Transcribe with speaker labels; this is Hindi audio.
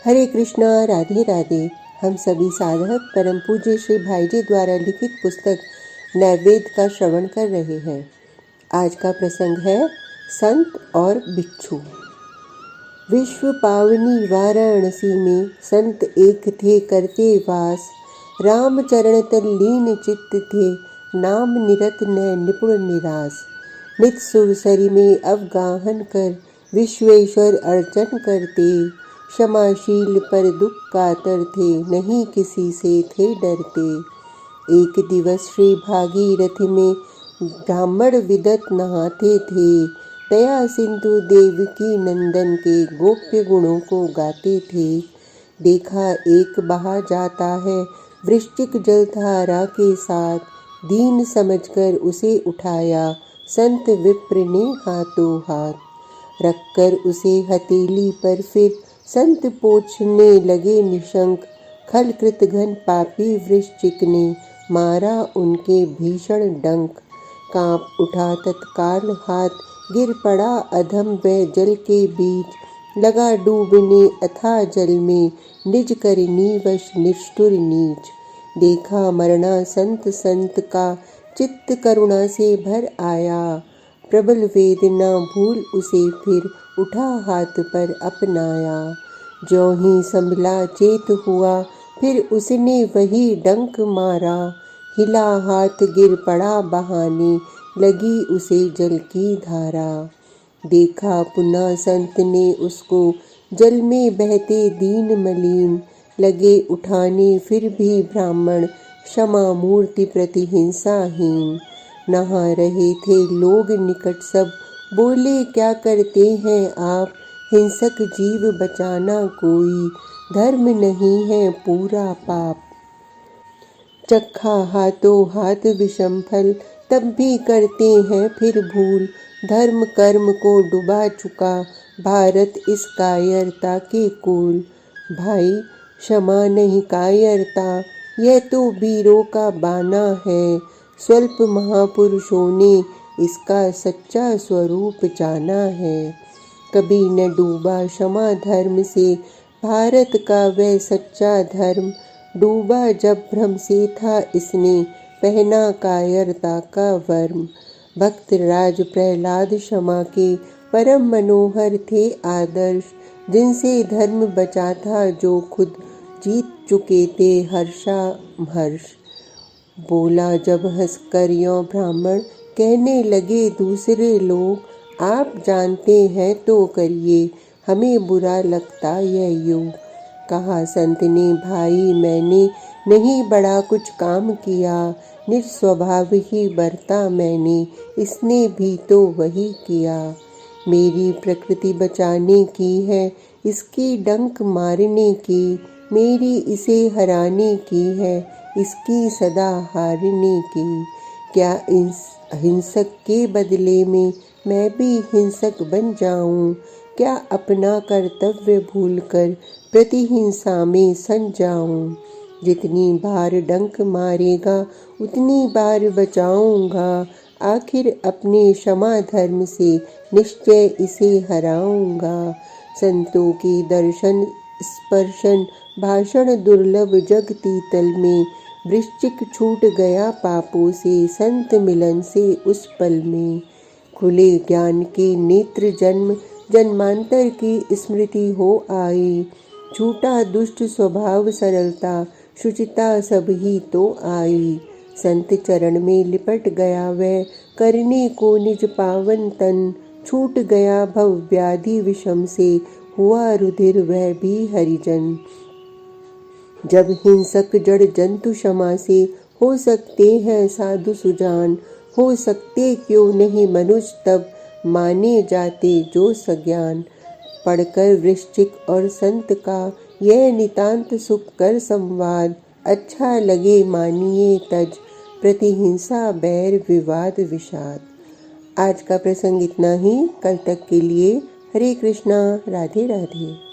Speaker 1: हरे कृष्णा, राधे राधे। हम सभी साधक परम पूज्य श्री भाईजी द्वारा लिखित पुस्तक नैवेद्य का श्रवण कर रहे हैं। आज का प्रसंग है संत और बिच्छू। विश्व पावनी वाराणसी में संत एक थे करते वास। राम चरण तल लीन चित्त थे, नाम निरत न निपुण निरास। नित सुरसरी में अवगाहन कर, विश्वेश्वर अर्चन करते। क्षमाशील पर दुख कातर थे, नहीं किसी से थे डरते। एक दिवस श्री भागीरथ में ब्राह्मण विदत नहाते थे। दया सिंधु देवकी नंदन के गोप्य गुणों को गाते थे। देखा एक बहा जाता है वृश्चिक जलधारा के साथ। दीन समझकर उसे उठाया संत विप्र ने हाथों हाथ। रखकर उसे हथेली पर फिर संत पोंछने लगे निशंक। खल कृत घन पापी वृश्चिक ने मारा उनके भीषण डंक। कांप उठा तत्काल हाथ, गिर पड़ा अधम वह जल के बीच। लगा डूबने अथाह जल में, निज करनी वश निष्ठुर नीच। देखा मरना संत संत का, चित्त करुणा से भर आया। प्रबल वेदना भूल उसे फिर, उठा हाथ पर अपनाया। ज्यों ही संभला चेत हुआ, फिर उसने वही डंक मारा। हिला हाथ गिर पड़ा बहाने, लगी उसे जल की धारा। देखा पुनः संत ने उसको, जल में बहते दीन मलिन। लगे उठाने फिर भी ब्राह्मण, क्षमा मूर्ति प्रति हिंसाहीन। नहा रहे थे लोग निकट सब, बोले क्या करते हैं आप। हिंसक जीव बचाना कोई, धर्म नहीं है पूरा पाप। चखा हाथों हाथ विषम फल, तब भी करते हैं फिर भूल। धर्म कर्म को डुबा चुका, भारत इस कायरता के कुल। भाई क्षमा नहीं कायरता, यह तो वीरों का बाना है। स्वल्प महापुरुषों ने इसका सच्चा स्वरूप जाना है। कभी न डूबा क्षमा धर्म से, भारत का वह सच्चा धर्म। डूबा जब भ्रम से था इसने, पहना कायरता का वर्म। भक्त राज प्रहलाद क्षमा के, परम मनोहर थे आदर्श। जिनसे धर्म बचा था जो खुद, जीत चुके थे हर्षा हर्ष। बोला जब हंसकर यों ब्राह्मण, कहने लगे दूसरे लोग। आप जानते हैं तो करिए, हमें बुरा लगता यह योग। कहा संत ने भाई मैंने नहीं बड़ा कुछ काम किया। निज स्वभाव ही बरता मैंने, इसने भी तो वही किया। मेरी प्रकृति बचाने की है, इसकी डंक मारने की। मेरी इसे हराने की है, इसकी सदा हारने की। क्या इस हिंसक के बदले में मैं भी हिंसक बन जाऊं। क्या अपना कर्तव्य भूलकर प्रतिहिंसा में सन जाऊं। जितनी बार डंक मारेगा, उतनी बार बचाऊंगा। आखिर अपने क्षमा धर्म से, निश्चय इसे हराऊंगा। संतों के दर्शन स्पर्शन भाषण दुर्लभ जग तीतल में। वृश्चिक छूट गया पापों से, संत मिलन से उस पल में। खुले ज्ञान के नेत्र जन्म जन्मांतर की स्मृति हो आई। झूठा दुष्ट स्वभाव सरलता, शुचिता सब ही तो आई। संत चरण में लिपट गया वह, करने को निज पावन तन। छूट गया भव व्याधि विषम से, हुआ रुधिर वह भी हरिजन। जब हिंसक जड़ जंतु क्षमा से, हो सकते हैं साधु सुजान। हो सकते क्यों नहीं मनुष्य तब, माने जाते जो सज्ञान। पढ़कर वृश्चिक और संत का, यह नितांत सुख कर संवाद। अच्छा लगे मानिए तज, प्रतिहिंसा बैर विवाद विषाद। आज का प्रसंग इतना ही। कल तक के लिए हरे कृष्णा, राधे राधे।